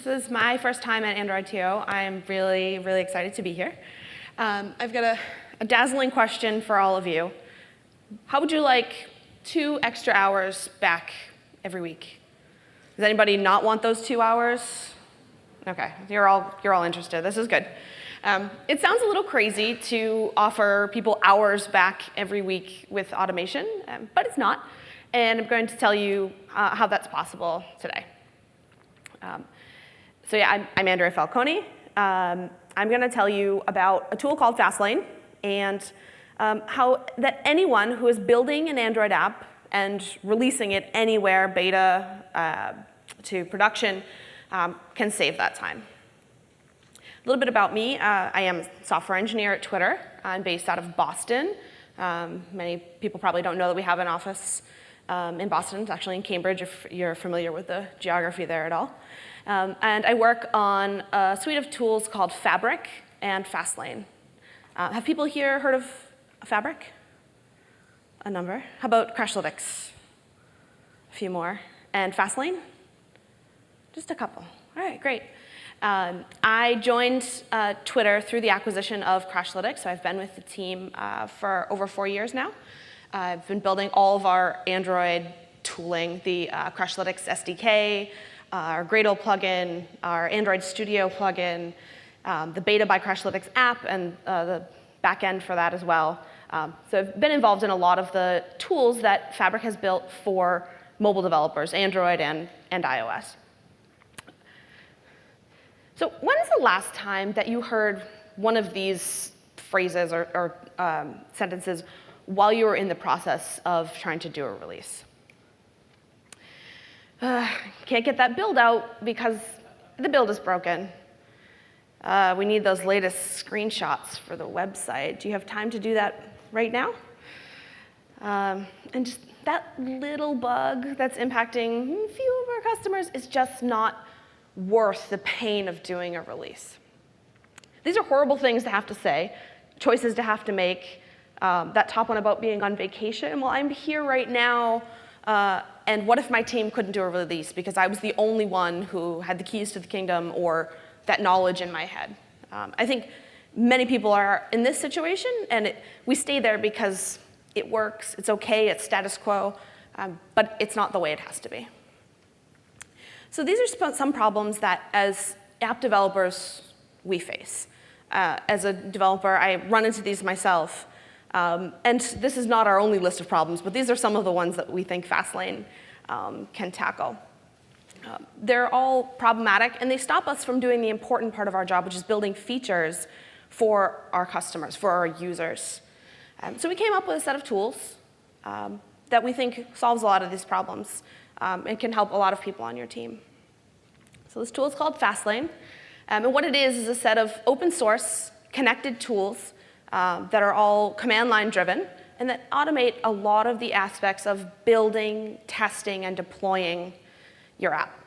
This is my first time at AndroidTO. I'm really, really excited to be here. I've got a dazzling question for all of you. How would you like 2 extra hours back every week? Does anybody not want those 2 hours? OK, you're all interested. This is good. It sounds a little crazy to offer people hours back every week with automation, but it's not. And I'm going to tell you how that's possible today. So yeah, I'm Andrea Falcone. I'm going to tell you about a tool called Fastlane and how that anyone who is building an Android app and releasing it anywhere, beta to production, can save that time. A little bit about me. I am a software engineer at Twitter. I'm based out of Boston. Many people probably don't know that we have an office in Boston. It's actually in Cambridge, if you're familiar with the geography there at all. And I work on a suite of tools called Fabric and Fastlane. Have people here heard of Fabric? A number. How about Crashlytics? A few more. And Fastlane? Just a couple. All right, great. I joined Twitter through the acquisition of Crashlytics, so I've been with the team for over 4 years now. I've been building all of our Android tooling, the Crashlytics SDK, our Gradle plugin, our Android Studio plugin, the Beta by Crashlytics app, and the backend for that as well. So I've been involved in a lot of the tools that Fabric has built for mobile developers, Android and iOS. So when is the last time that you heard one of these phrases or sentences while you were in the process of trying to do a release? Can't get that build out because the build is broken. We need those latest screenshots for the website. Do you have time to do that right now? And just that little bug that's impacting a few of our customers is just not worth the pain of doing a release. These are horrible things to have to say, choices to have to make. That top one about being on vacation, well, I'm here right now, and what if my team couldn't do a release because I was the only one who had the keys to the kingdom or that knowledge in my head? I think many people are in this situation, and we stay there because it works, it's OK, it's status quo, but it's not the way it has to be. So these are some problems that, as app developers, we face. As a developer, I run into these myself. And this is not our only list of problems, but these are some of the ones that we think Fastlane can tackle. They're all problematic, and they stop us from doing the important part of our job, which is building features for our customers, for our users. So we came up with a set of tools that we think solves a lot of these problems and can help a lot of people on your team. So this tool is called Fastlane. And what it is a set of open source connected tools that are all command line driven and that automate a lot of the aspects of building, testing, and deploying your app.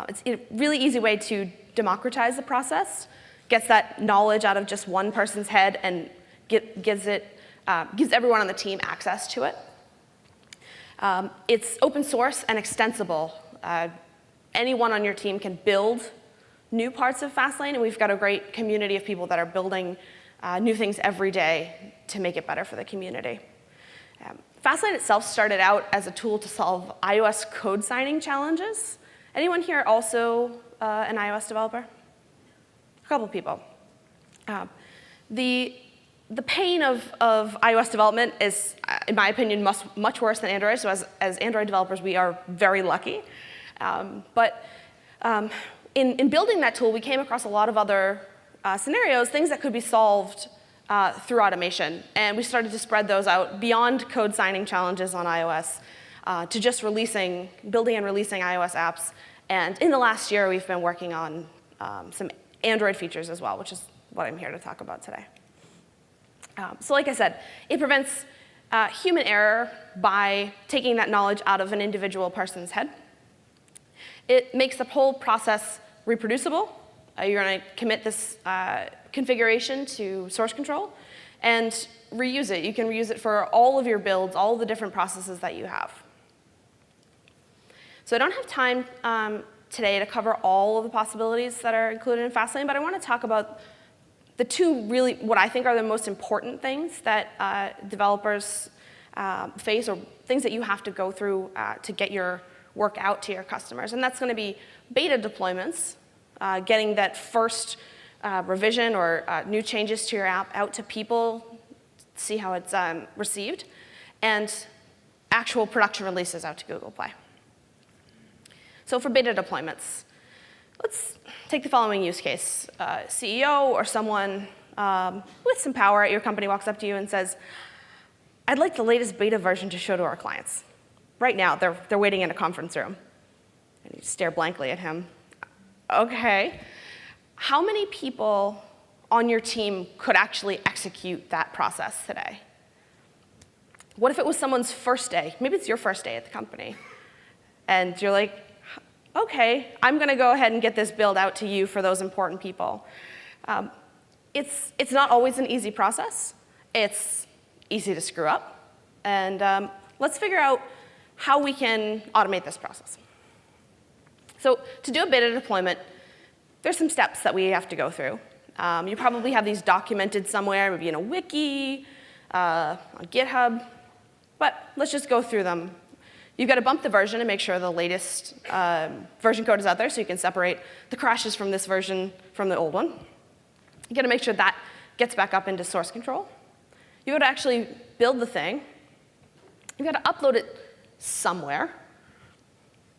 It's a really easy way to democratize the process, gets that knowledge out of just one person's head, and gives everyone on the team access to it. It's open source and extensible. Anyone on your team can build new parts of Fastlane, and we've got a great community of people that are building new things every day to make it better for the community. Fastlane itself started out as a tool to solve iOS code signing challenges. Anyone here also an iOS developer? A couple people. The pain of iOS development is, in my opinion, much worse than Android. So as Android developers, we are very lucky. But in building that tool, we came across a lot of other scenarios, things that could be solved through automation. And we started to spread those out beyond code signing challenges on iOS to just building and releasing iOS apps. And in the last year, we've been working on some Android features as well, which is what I'm here to talk about today. So like I said, it prevents human error by taking that knowledge out of an individual person's head. It makes the whole process reproducible. You're going to commit this configuration to source control and reuse it. You can reuse it for all of your builds, all the different processes that you have. So I don't have time today to cover all of the possibilities that are included in Fastlane, but I want to talk about the two really, what I think are the most important things that developers face, or things that you have to go through to get your work out to your customers. And that's going to be beta deployments, getting that first revision or new changes to your app out to people, see how it's received, and actual production releases out to Google Play. So for beta deployments, let's take the following use case. CEO or someone with some power at your company walks up to you and says, I'd like the latest beta version to show to our clients. Right now, they're waiting in a conference room. And you stare blankly at him. OK. How many people on your team could actually execute that process today? What if it was someone's first day? Maybe it's your first day at the company. And you're like, OK, I'm going to go ahead and get this build out to you for those important people. It's not always an easy process. It's easy to screw up. And let's figure out how we can automate this process. So to do a beta deployment, there's some steps that we have to go through. You probably have these documented somewhere, maybe in a wiki, on GitHub. But let's just go through them. You've got to bump the version and make sure the latest version code is out there so you can separate the crashes from this version from the old one. You've got to make sure that gets back up into source control. You've got to actually build the thing. You've got to upload it somewhere.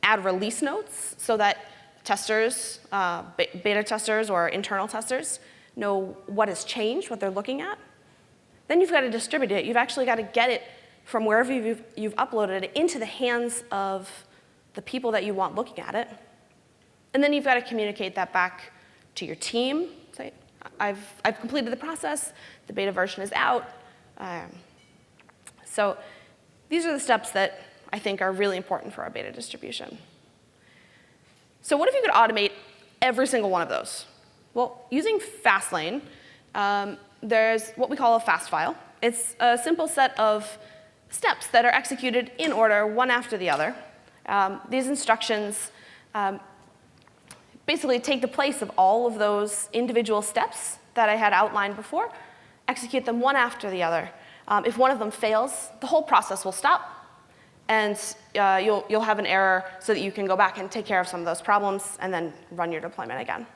Add release notes so that testers, beta testers or internal testers, know what has changed, what they're looking at. Then you've got to distribute it. You've actually got to get it from wherever you've uploaded it into the hands of the people that you want looking at it. And then you've got to communicate that back to your team. Say, I've completed the process. The beta version is out. So these are the steps that I think are really important for our beta distribution. So what if you could automate every single one of those? Well, using Fastlane, there's what we call a Fastfile. It's a simple set of steps that are executed in order, one after the other. These instructions basically take the place of all of those individual steps that I had outlined before, execute them one after the other. If one of them fails, the whole process will stop, and you'll have an error so that you can go back and take care of some of those problems and then run your deployment again.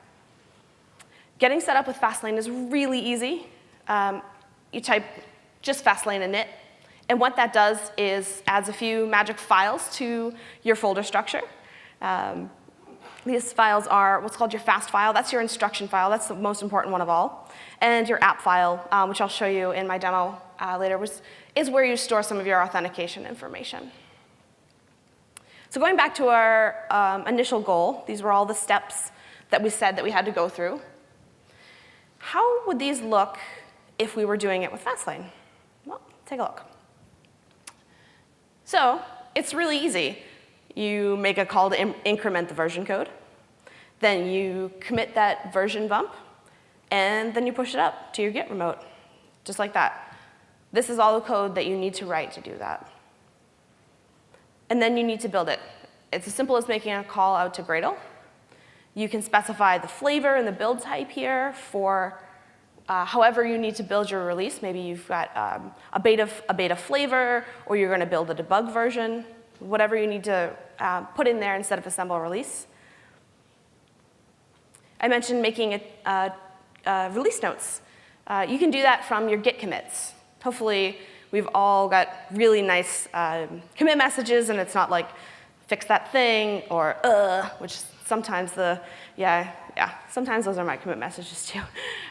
Getting set up with Fastlane is really easy. You type just Fastlane init, and what that does is adds a few magic files to your folder structure. These files are what's called your fast file. That's your instruction file. That's the most important one of all. And your app file, which I'll show you in my demo later, is where you store some of your authentication information. So going back to our initial goal, these were all the steps that we said that we had to go through. How would these look if we were doing it with Fastlane? Well, take a look. So it's really easy. You make a call to increment the version code. Then you commit that version bump. And then you push it up to your Git remote, just like that. This is all the code that you need to write to do that. And then you need to build it. It's as simple as making a call out to Gradle. You can specify the flavor and the build type here for however you need to build your release. Maybe you've got a beta flavor, or you're going to build a debug version, whatever you need to put in there instead of assemble a release. I mentioned making release notes. You can do that from your Git commits. Hopefully, we've all got really nice commit messages, and it's not like, fix that thing, or which sometimes sometimes those are my commit messages too.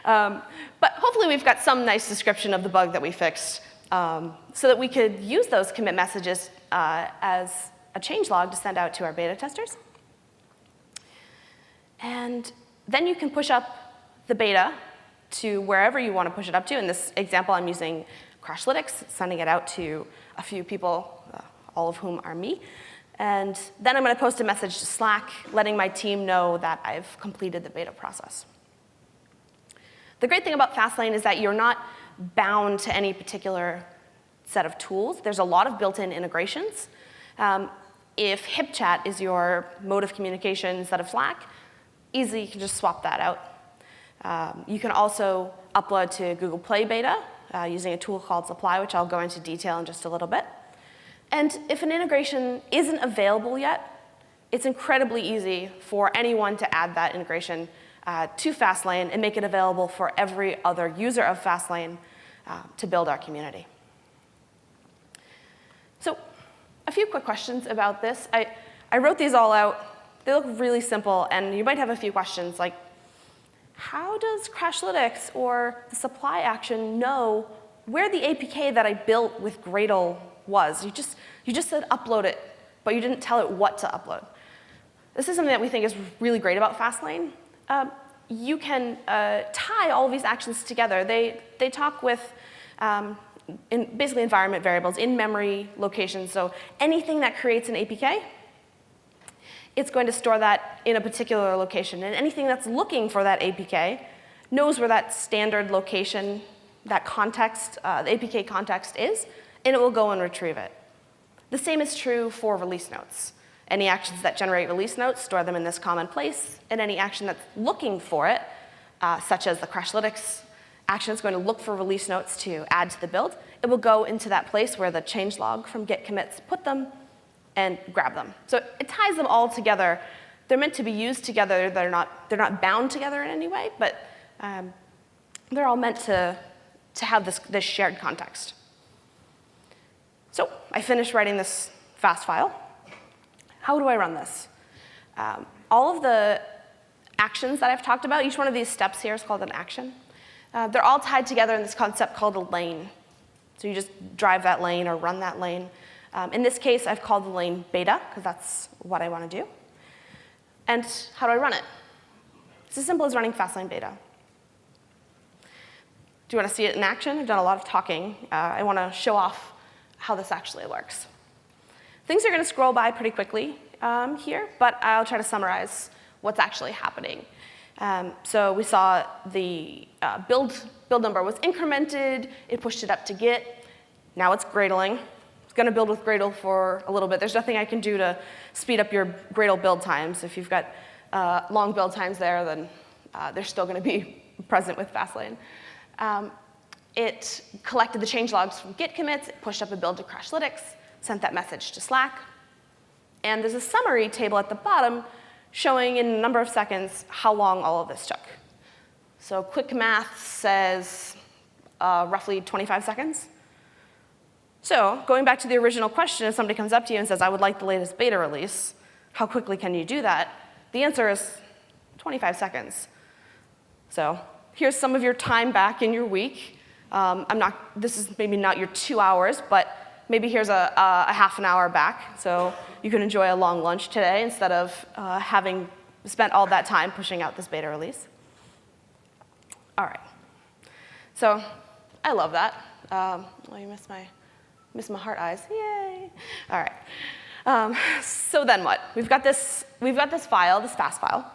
But hopefully we've got some nice description of the bug that we fixed so that we could use those commit messages as a changelog to send out to our beta testers. And then you can push up the beta to wherever you want to push it up to. In this example, I'm using Crashlytics, sending it out to a few people, all of whom are me. And then I'm going to post a message to Slack, letting my team know that I've completed the beta process. The great thing about Fastlane is that you're not bound to any particular set of tools. There's a lot of built-in integrations. If HipChat is your mode of communication instead of Slack, easily you can just swap that out. You can also upload to Google Play Beta using a tool called Supply, which I'll go into detail in just a little bit. And if an integration isn't available yet, it's incredibly easy for anyone to add that integration to Fastlane and make it available for every other user of Fastlane to build our community. So a few quick questions about this. I wrote these all out. They look really simple, and you might have a few questions like, how does Crashlytics or the supply action know where the APK that I built with Gradle was? You just said upload it, but you didn't tell it what to upload. This is something that we think is really great about Fastlane. You can tie all of these actions together. They talk with basically environment variables, in-memory locations. So anything that creates an APK, it's going to store that in a particular location. And anything that's looking for that APK knows where that standard location, that context, the APK context is, and it will go and retrieve it. The same is true for release notes. Any actions that generate release notes, store them in this common place, and any action that's looking for it, such as the Crashlytics action is going to look for release notes to add to the build, it will go into that place where the changelog from git commits put them and grab them. So it ties them all together. They're meant to be used together. They're not bound together in any way, but they're all meant to have this shared context. So I finished writing this Fastfile. How do I run this? All of the actions that I've talked about, each one of these steps here is called an action. They're all tied together in this concept called a lane. So you just drive that lane or run that lane. In this case, I've called the lane beta, because that's what I want to do. And how do I run it? It's as simple as running Fastlane beta. Do you want to see it in action? I've done a lot of talking. I want to show off how this actually works. Things are going to scroll by pretty quickly here, but I'll try to summarize what's actually happening. So we saw the build number was incremented. It pushed it up to Git. Now it's Gradling. It's going to build with Gradle for a little bit. There's nothing I can do to speed up your Gradle build times. If you've got long build times there, then they're still going to be present with Fastlane. It collected the changelogs from Git commits. It pushed up a build to Crashlytics, sent that message to Slack. And there's a summary table at the bottom showing in a number of seconds how long all of this took. So quick math says roughly 25 seconds. So going back to the original question, if somebody comes up to you and says, I would like the latest beta release, how quickly can you do that? The answer is 25 seconds. So here's some of your time back in your week. This is maybe not your 2 hours, but maybe here's a half an hour back. So you can enjoy a long lunch today instead of having spent all that time pushing out this beta release. All right. So I love that. Oh, you missed my heart eyes. Yay. All right. So then what? We've got this file, this Fastfile.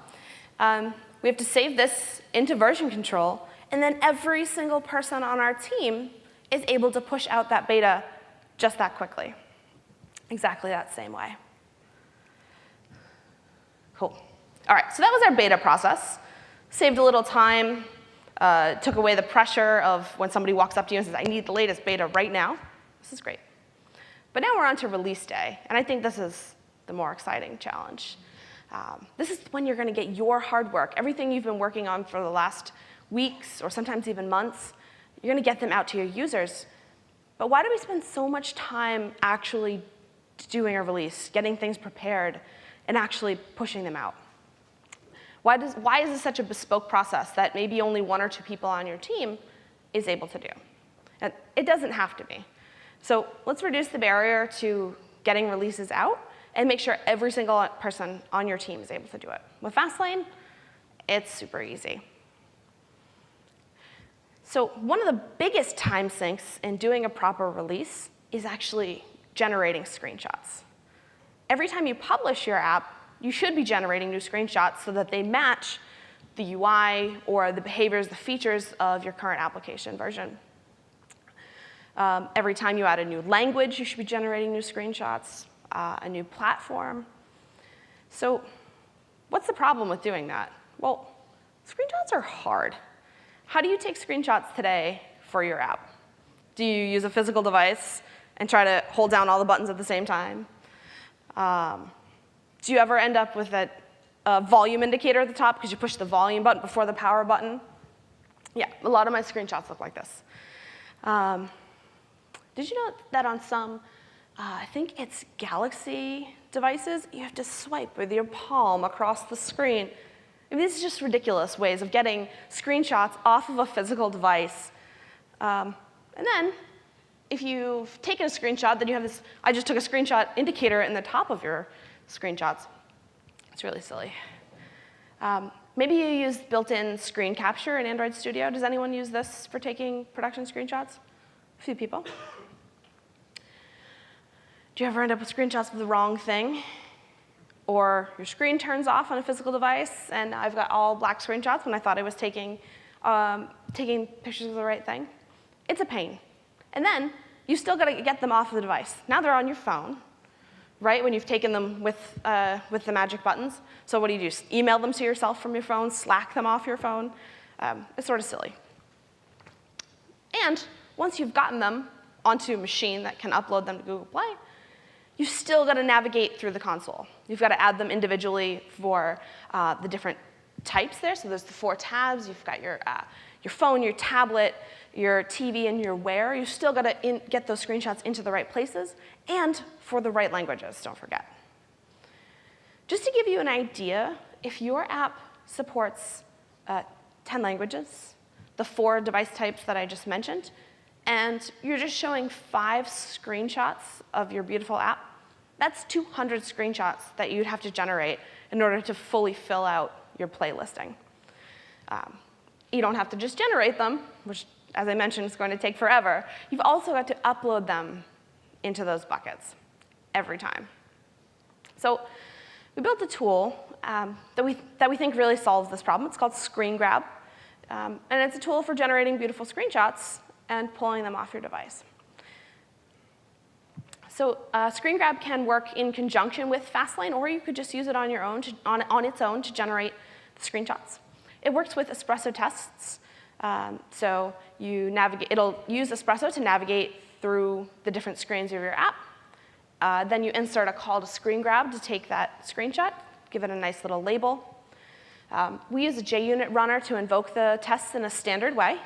We have to save this into version control, and then every single person on our team is able to push out that beta just that quickly. Exactly that same way. Cool. All right, so that was our beta process. Saved a little time, took away the pressure of when somebody walks up to you and says, I need the latest beta right now. This is great. But now we're on to release day, and I think this is the more exciting challenge. This is when you're going to get your hard work, everything you've been working on for the last weeks or sometimes even months, you're going to get them out to your users. But why do we spend so much time actually doing a release, getting things prepared, and actually pushing them out? Why is this such a bespoke process that maybe only 1 or 2 people on your team is able to do? And it doesn't have to be. So let's reduce the barrier to getting releases out and make sure every single person on your team is able to do it. With Fastlane, it's super easy. So one of the biggest time sinks in doing a proper release is actually generating screenshots. Every time you publish your app, you should be generating new screenshots so that they match the UI or the behaviors, the features of your current application version. Every time you add a new language, you should be generating new screenshots. a new platform. So what's the problem with doing that? Well, screenshots are hard. How do you take screenshots today for your app? Do you use a physical device and try to hold down all the buttons at the same time? Do you ever end up with a volume indicator at the top because you push the volume button before the power button? Yeah, a lot of my screenshots look like this. Did you know that on some, I think it's Galaxy devices, you have to swipe with your palm across the screen? I mean, these are just ridiculous ways of getting screenshots off of a physical device. And then, if you've taken a screenshot, then you have this I just took a screenshot indicator in the top of your screenshots. It's really silly. Maybe you use built-in screen capture in Android Studio. Does anyone use this for taking production screenshots? A few people. Do you ever end up with screenshots of the wrong thing? Or your screen turns off on a physical device, and I've got all black screenshots when I thought I was taking pictures of the right thing? It's a pain. And then you still got to get them off of the device. Now they're on your phone, right, when you've taken them with the magic buttons. So what do? Just email them to yourself from your phone, Slack them off your phone? It's sort of silly. And once you've gotten them onto a machine that can upload them to Google Play, you've still got to navigate through the console. You've got to add them individually for the different types there. So there's the 4 tabs. You've got your phone, your tablet, your TV, and your Wear. You've still got to get those screenshots into the right places and for the right languages, don't forget. Just to give you an idea, if your app supports 10 languages, the 4 device types that I just mentioned, and you're just showing 5 screenshots of your beautiful app, that's 200 screenshots that you'd have to generate in order to fully fill out your playlisting. You don't have to just generate them, which, as I mentioned, is going to take forever. You've also got to upload them into those buckets every time. So we built a tool that we think really solves this problem. It's called Screen Grab. And it's a tool for generating beautiful screenshots and pulling them off your device. So Screen Grab can work in conjunction with Fastlane, or you could just use it on your own, on its own, to generate the screenshots. It works with espresso tests. So it'll use espresso to navigate through the different screens of your app. Then you insert a call to Screen Grab to take that screenshot, give it a nice little label. We use a JUnit runner to invoke the tests in a standard way.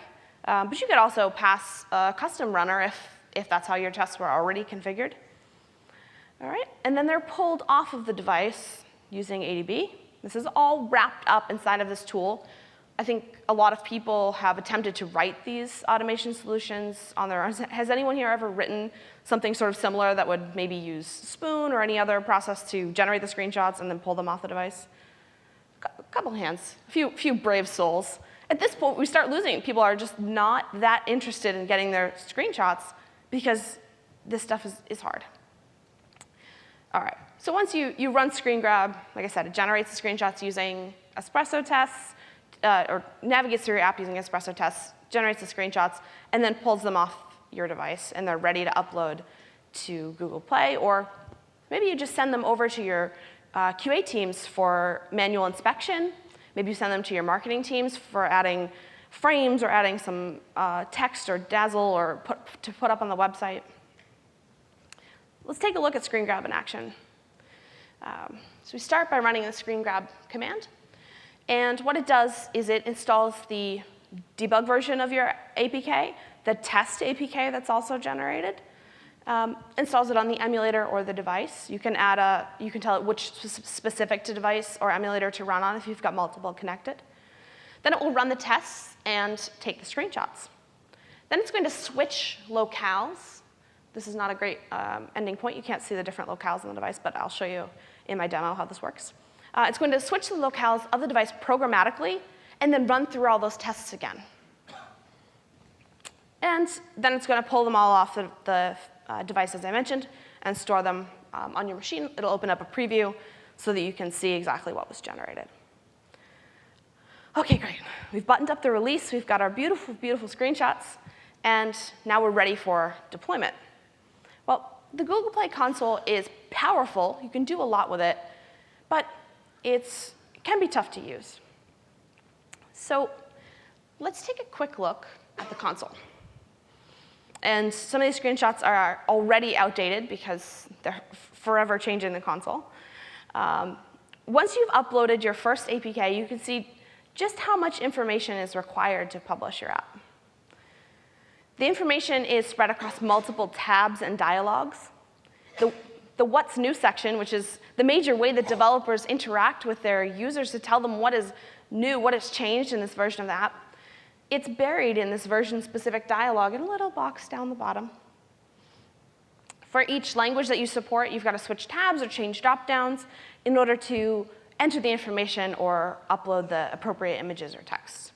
But you could also pass a custom runner if that's how your tests were already configured. All right, and then they're pulled off of the device using ADB. This is all wrapped up inside of this tool. I think a lot of people have attempted to write these automation solutions on their own. Has anyone here ever written something sort of similar that would maybe use Spoon or any other process to generate the screenshots and then pull them off the device? A couple hands, a few brave souls. At this point, we start losing. People are just not that interested in getting their screenshots because this stuff is hard. All right, so once you run Screen Grab, like I said, it generates the screenshots using espresso tests, or navigates through your app using espresso tests, generates the screenshots, and then pulls them off your device, and they're ready to upload to Google Play, or maybe you just send them over to your QA teams for manual inspection. Maybe you send them to your marketing teams for adding frames or adding some text or dazzle or to put up on the website. Let's take a look at Screen Grab in action. So we start by running the Screen Grab command. And what it does is it installs the debug version of your APK, the test APK that's also generated, installs it on the emulator or the device. You can tell it which specific to device or emulator to run on if you've got multiple connected. Then it will run the tests and take the screenshots. Then it's going to switch locales. This is not a great ending point. You can't see the different locales on the device, but I'll show you in my demo how this works. It's going to switch the locales of the device programmatically and then run through all those tests again. And then it's going to pull them all off the device, as I mentioned, and store them on your machine. It'll open up a preview so that you can see exactly what was generated. OK, great. We've buttoned up the release. We've got our beautiful, beautiful screenshots. And now we're ready for deployment. Well, the Google Play console is powerful. You can do a lot with it. But it can be tough to use. So let's take a quick look at the console. And some of these screenshots are already outdated because they're forever changing the console. Once you've uploaded your first APK, you can see just how much information is required to publish your app. The information is spread across multiple tabs and dialogues. The What's New section, which is the major way that developers interact with their users to tell them what is new, what has changed in this version of the app, it's buried in this version-specific dialog in a little box down the bottom. For each language that you support, you've got to switch tabs or change drop-downs in order to enter the information or upload the appropriate images or text.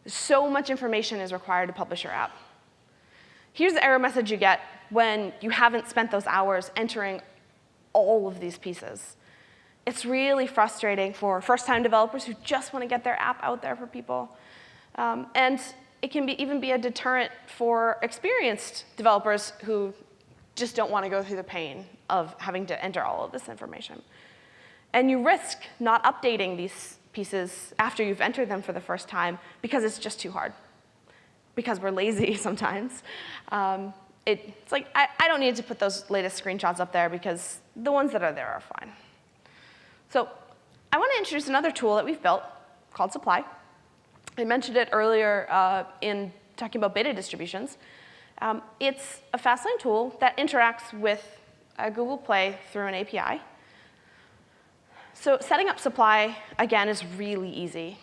So much information is required to publish your app. Here's the error message you get when you haven't spent those hours entering all of these pieces. It's really frustrating for first-time developers who just want to get their app out there for people. And it can even be a deterrent for experienced developers who just don't want to go through the pain of having to enter all of this information. And you risk not updating these pieces after you've entered them for the first time because it's just too hard, because we're lazy sometimes. It's like, I don't need to put those latest screenshots up there because the ones that are there are fine. So I want to introduce another tool that we've built called Supply. I mentioned it earlier in talking about beta distributions. It's a Fastlane tool that interacts with Google Play through an API. So setting up Supply, again, is really easy.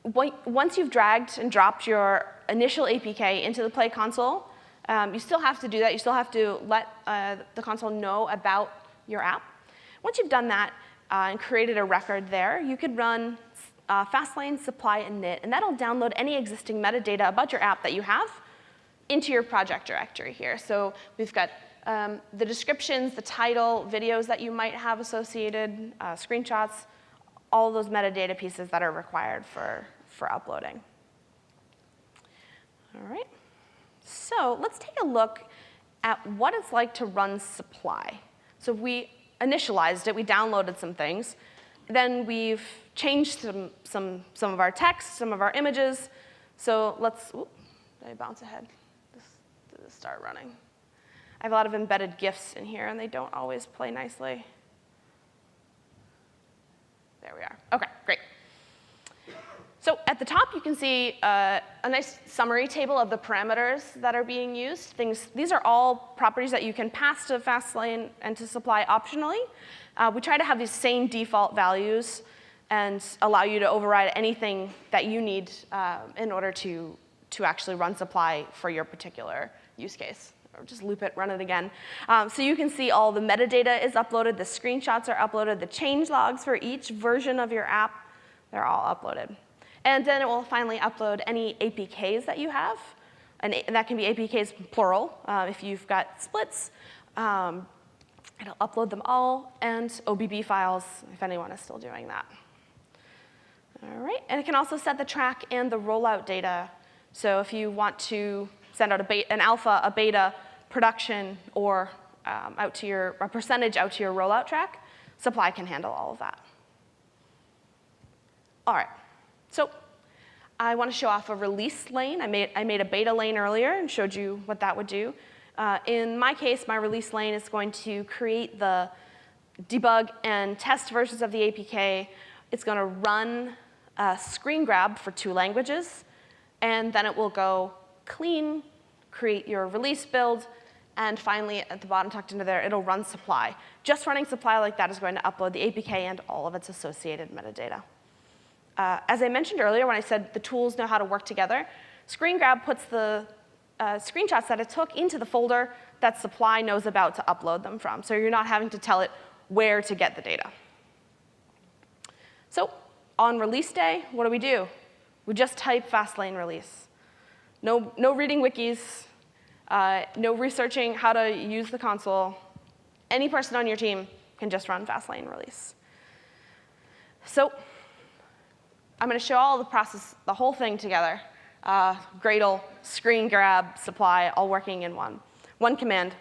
Once you've dragged and dropped your initial APK into the Play console, you still have to do that. You still have to let the console know about your app. Once you've done that and created a record there, you could run Fastlane, Supply, and init, and that'll download any existing metadata about your app that you have into your project directory here. So we've got the descriptions, the title, videos that you might have associated, screenshots, all those metadata pieces that are required for uploading. All right. So let's take a look at what it's like to run Supply. So we initialized it. We downloaded some things. Then we've changed some of our text, some of our images. So let's, did I bounce ahead? Did this start running? I have a lot of embedded GIFs in here, and they don't always play nicely. There we are. OK, great. So at the top, you can see a nice summary table of the parameters that are being used. These are all properties that you can pass to Fastlane and to Supply optionally. We try to have these same default values and allow you to override anything that you need in order to actually run Supply for your particular use case. Or just loop it, run it again. So you can see all the metadata is uploaded, the screenshots are uploaded, the change logs for each version of your app, they're all uploaded. And then it will finally upload any APKs that you have. And that can be APKs plural. If you've got splits, it'll upload them all, and OBB files, if anyone is still doing that. All right, and it can also set the track and the rollout data. So if you want to send out an alpha, a beta, production, or a percentage out to your rollout track, Supply can handle all of that. All right, so I want to show off a release lane. I made a beta lane earlier and showed you what that would do. In my case, my release lane is going to create the debug and test versions of the APK. It's going to run a screen grab for 2 languages, and then it will go clean, create your release build, and finally, at the bottom tucked into there, it'll run Supply. Just running Supply like that is going to upload the APK and all of its associated metadata. As I mentioned earlier when I said the tools know how to work together, screen grab puts the screenshots that it took into the folder that Supply knows about to upload them from. So you're not having to tell it where to get the data. So on release day, what do? We just type Fastlane release. No reading wikis, no researching how to use the console. Any person on your team can just run Fastlane release. So I'm going to show all the process, the whole thing together. Gradle, screen grab, Supply, all working in one command.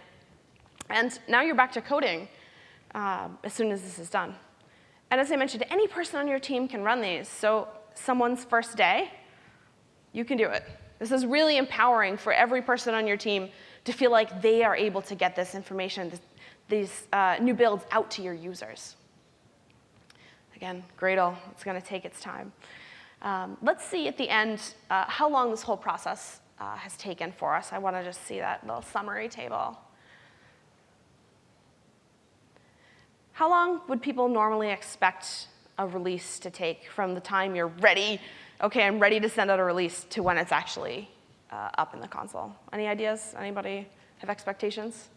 And now you're back to coding as soon as this is done. And as I mentioned, any person on your team can run these. So someone's first day, you can do it. This is really empowering for every person on your team to feel like they are able to get this information, these new builds out to your users. Again, Gradle, it's going to take its time. Let's see at the end how long this whole process has taken for us. I want to just see that little summary table. How long would people normally expect a release to take from the time you're ready, okay, I'm ready to send out a release, to when it's actually up in the console? Any ideas? Anybody have expectations?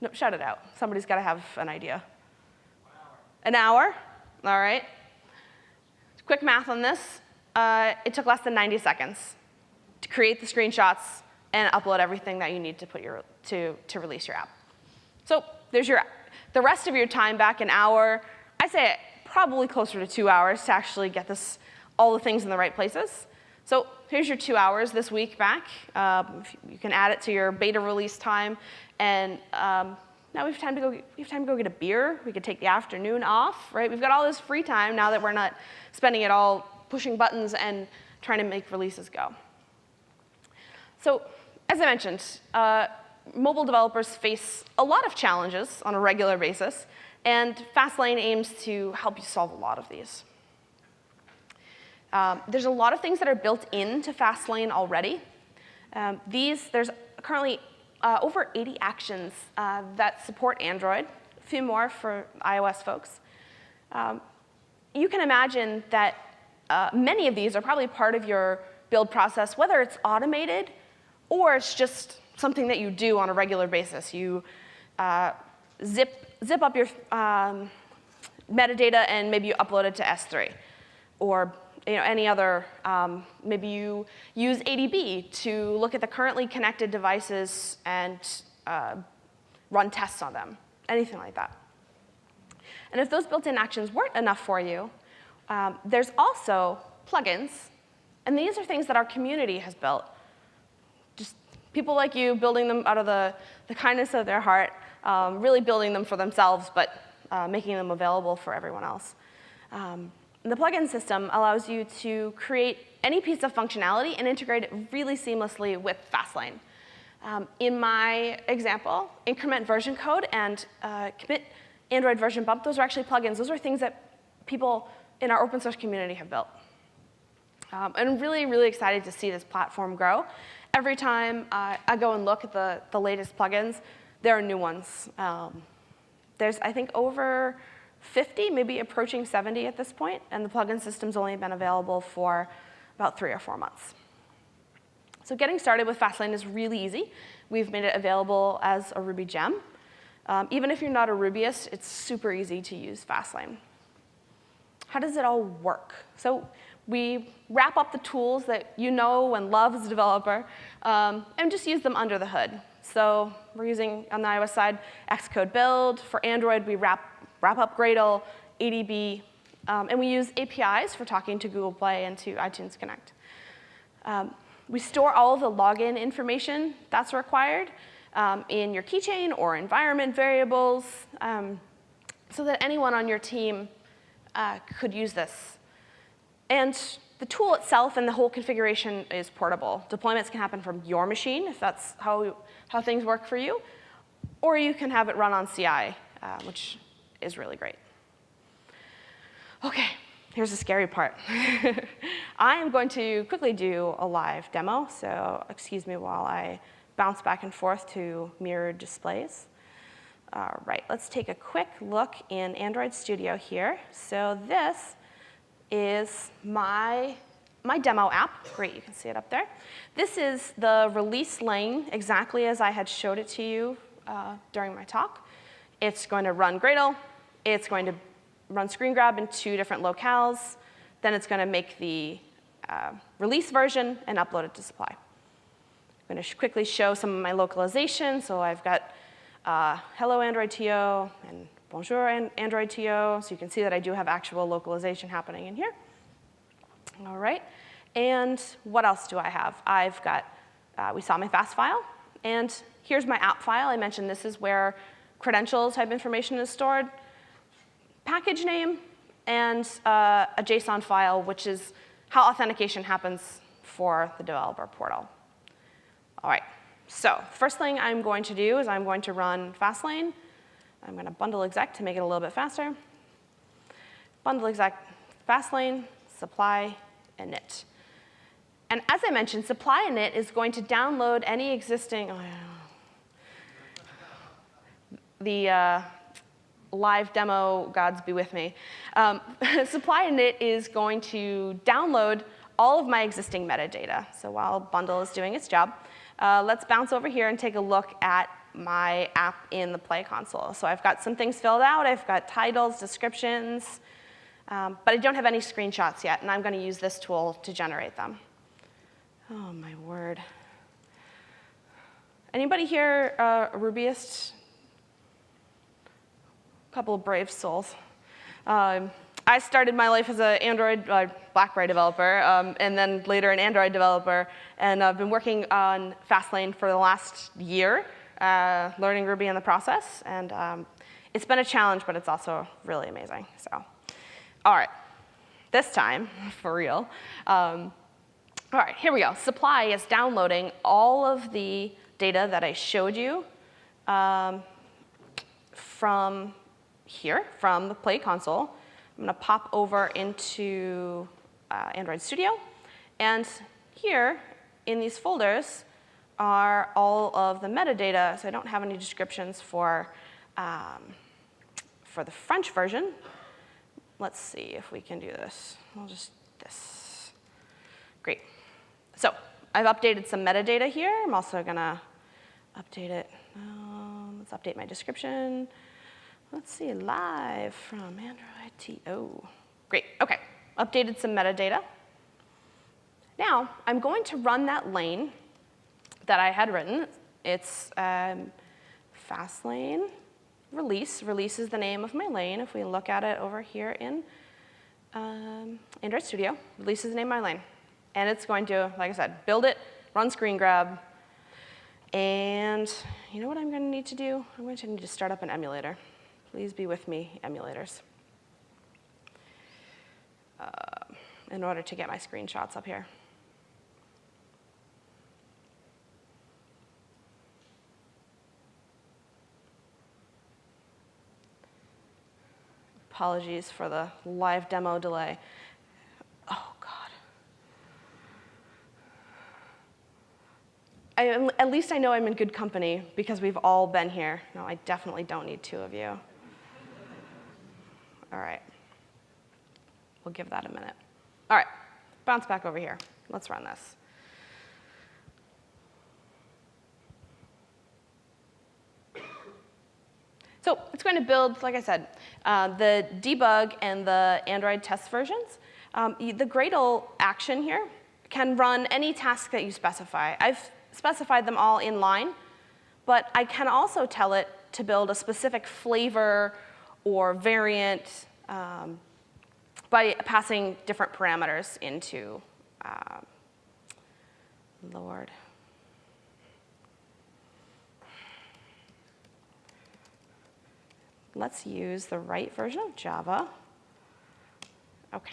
No, shout it out. Somebody's got to have an idea. 1 hour. An hour? All right. Quick math on this. It took less than 90 seconds to create the screenshots and upload everything that you need to put to release your app. So there's the rest of your time back, an hour. I say probably closer to 2 hours to actually get all the things in the right places. So here's your 2 hours this week back. You can add it to your beta release time, and now we have time to go get a beer. We could take the afternoon off, right? We've got all this free time now that we're not spending it all pushing buttons and trying to make releases go. So as I mentioned, mobile developers face a lot of challenges on a regular basis, and Fastlane aims to help you solve a lot of these. There's a lot of things that are built into Fastlane already. There's currently over 80 actions that support Android, a few more for iOS folks. You can imagine that many of these are probably part of your build process, whether it's automated or it's just something that you do on a regular basis. You zip up your metadata and maybe you upload it to S3, or any other. Maybe you use ADB to look at the currently connected devices and run tests on them, anything like that. And if those built-in actions weren't enough for you, there's also plugins, and these are things that our community has built. Just people like you building them out of the kindness of their heart, really building them for themselves, but making them available for everyone else. The plugin system allows you to create any piece of functionality and integrate it really seamlessly with Fastlane. In my example, increment version code and commit Android version bump, those are actually plugins. Those are things that people in our open source community have built. And I'm really, really excited to see this platform grow. Every time I go and look at the latest plugins, there are new ones. There's, I think, over 50, maybe approaching 70 at this point, and the plugin system's only been available for about 3 or 4 months. So getting started with Fastlane is really easy. We've made it available as a Ruby gem. Even if you're not a Rubyist, it's super easy to use Fastlane. How does it all work? So we wrap up the tools that you know and love as a developer and just use them under the hood. So we're using, on the iOS side, Xcode build. For Android, we wrap up Gradle, ADB, and we use APIs for talking to Google Play and to iTunes Connect. We store all of the login information that's required in your keychain or environment variables so that anyone on your team could use this. And the tool itself and the whole configuration is portable. Deployments can happen from your machine, if that's how things work for you, or you can have it run on CI, which is really great. OK, here's the scary part. I am going to quickly do a live demo, so excuse me while I bounce back and forth to mirrored displays. All right, let's take a quick look in Android Studio here. So this is my demo app. Great, you can see it up there. This is the release lane, exactly as I had showed it to you during my talk. It's going to run Gradle. It's going to run screen grab in 2 different locales. Then it's going to make the release version and upload it to supply. I'm going to quickly show some of my localization. So I've got hello AndroidTO and bonjour AndroidTO. So you can see that I do have actual localization happening in here. All right. And what else do I have? I've got, we saw my Fastfile. And here's my app file. I mentioned this is where credentials type information is stored. Package name, and a JSON file, which is how authentication happens for the developer portal. All right, so first thing I'm going to do is I'm going to run Fastlane. I'm going to bundle exec to make it a little bit faster. Bundle exec Fastlane, supply, init. And as I mentioned, supply init is going to download any existing, the live demo, gods be with me. Supply init is going to download all of my existing metadata. So while bundle is doing its job, let's bounce over here and take a look at my app in the Play console. So I've got some things filled out. I've got titles, descriptions, but I don't have any screenshots yet, and I'm going to use this tool to generate them. Oh, my word. Anybody here a Rubyist? A couple of brave souls. I started my life as an Android, BlackBerry developer, and then later an Android developer, and I've been working on Fastlane for the last year, learning Ruby in the process, and it's been a challenge, but it's also really amazing. So, all right, this time, for real. All right, here we go. Supply is downloading all of the data that I showed you from here, from the Play console. I'm going to pop over into Android Studio. And here, in these folders, are all of the metadata. So I don't have any descriptions for the French version. Let's see if we can do this. We'll just this. Great. So I've updated some metadata here. I'm also going to update it. Let's update my description. Let's see, live from AndroidTO. Great, OK. Updated some metadata. Now, I'm going to run that lane that I had written. It's Fastlane release. Release is the name of my lane. If we look at it over here in Android Studio, release is the name of my lane. And it's going to, like I said, build it, run screen grab. And you know what I'm going to need to do? I'm going to need to start up an emulator. Please be with me, emulators, in order to get my screenshots up here. Apologies for the live demo delay. Oh, God. At least I know I'm in good company because we've all been here. No, I definitely don't need two of you. All right. We'll give that a minute. All right. Bounce back over here. Let's run this. So it's going to build, like I said, the debug and the Android test versions. The Gradle action here can run any task that you specify. I've specified them all in line, but I can also tell it to build a specific flavor or variant by passing different parameters into Lord. Let's use the right version of Java. OK.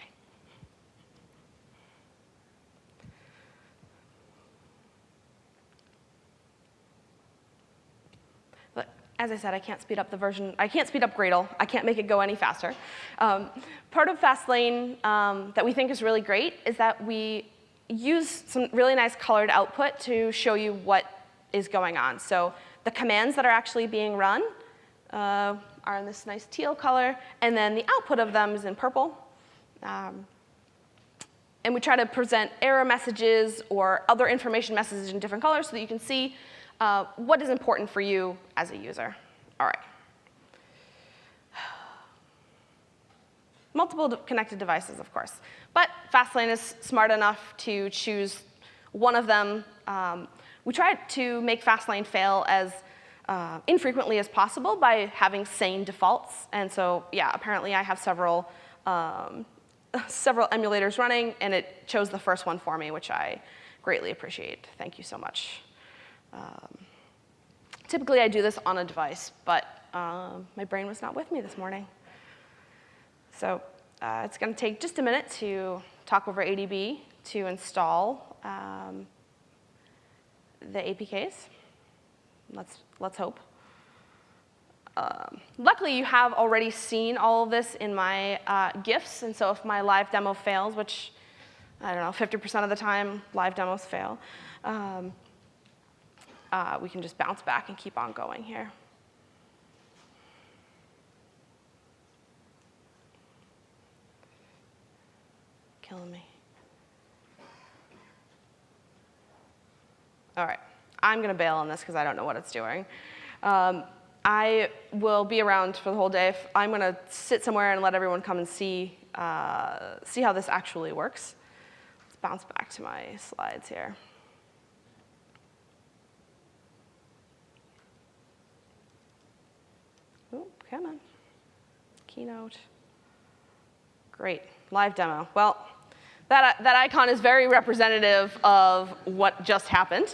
As I said, I can't speed up the version. I can't speed up Gradle. I can't make it go any faster. Part of Fastlane that we think is really great is that we use some really nice colored output to show you what is going on. So the commands that are actually being run are in this nice teal color, and then the output of them is in purple. And we try to present error messages or other information messages in different colors so that you can see what is important for you as a user. All right. Multiple connected devices, of course. But Fastlane is smart enough to choose one of them. We try to make Fastlane fail as infrequently as possible by having sane defaults. And so, yeah, apparently I have several emulators running, and it chose the first one for me, which I greatly appreciate. Thank you so much. Typically, I do this on a device, but my brain was not with me this morning. So it's going to take just a minute to talk over ADB to install the APKs. Let's hope. Luckily, you have already seen all of this in my GIFs, and so if my live demo fails, which, I don't know, 50% of the time live demos fail, we can just bounce back and keep on going here. Killing me. All right, I'm going to bail on this because I don't know what it's doing. I will be around for the whole day. I'm going to sit somewhere and let everyone come and see how this actually works. Let's bounce back to my slides here. Ooh, come on. Keynote. Great, live demo. Well, that icon is very representative of what just happened.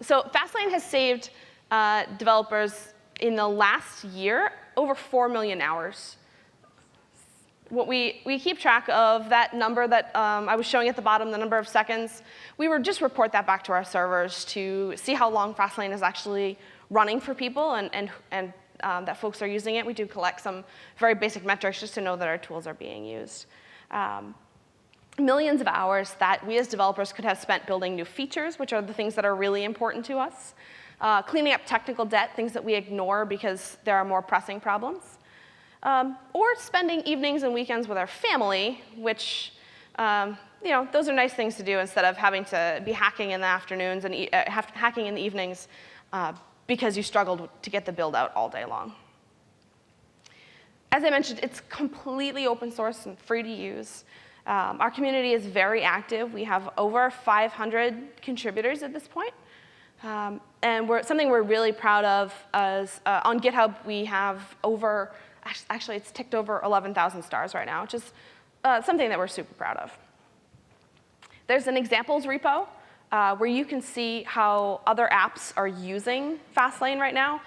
So Fastlane has saved developers in the last year over 4 million hours. What we keep track of that number that I was showing at the bottom, the number of seconds. We would just report that back to our servers to see how long Fastlane is actually running for people and that folks are using it. We do collect some very basic metrics just to know that our tools are being used. Millions of hours that we as developers could have spent building new features, which are the things that are really important to us, cleaning up technical debt, things that we ignore because there are more pressing problems, or spending evenings and weekends with our family, which those are nice things to do instead of having to be hacking in the afternoons and hacking in the evenings because you struggled to get the build out all day long. As I mentioned, it's completely open source and free to use. Our community is very active. We have over 500 contributors at this point. And something we're really proud of is on GitHub, we have over, actually it's ticked over 11,000 stars right now, which is something that we're super proud of. There's an examples repo where you can see how other apps are using Fastlane right now.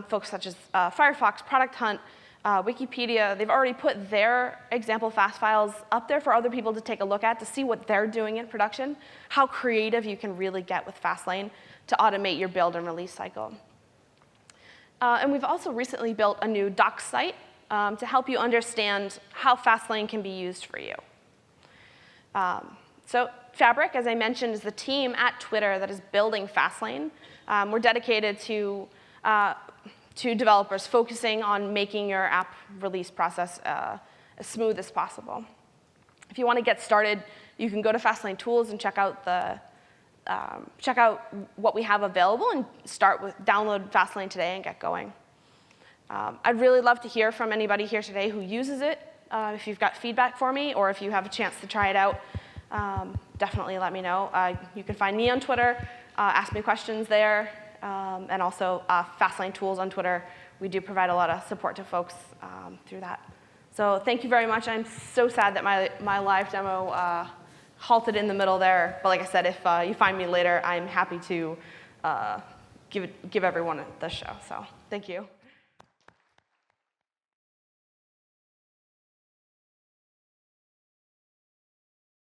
Folks such as Firefox, Product Hunt, Wikipedia, they've already put their example fast files up there for other people to take a look at to see what they're doing in production, how creative you can really get with Fastlane to automate your build and release cycle. And we've also recently built a new docs site to help you understand how Fastlane can be used for you. So Fabric, as I mentioned, is the team at Twitter that is building Fastlane. We're dedicated to developers focusing on making your app release process as smooth as possible. If you want to get started, you can go to Fastlane Tools and check out what we have available and download Fastlane today and get going. I'd really love to hear from anybody here today who uses it. If you've got feedback for me or if you have a chance to try it out, definitely let me know. You can find me on Twitter, ask me questions there. And also Fastlane Tools on Twitter. We do provide a lot of support to folks through that. So thank you very much. I'm so sad that my live demo halted in the middle there. But like I said, if you find me later, I'm happy to give everyone the show. So thank you.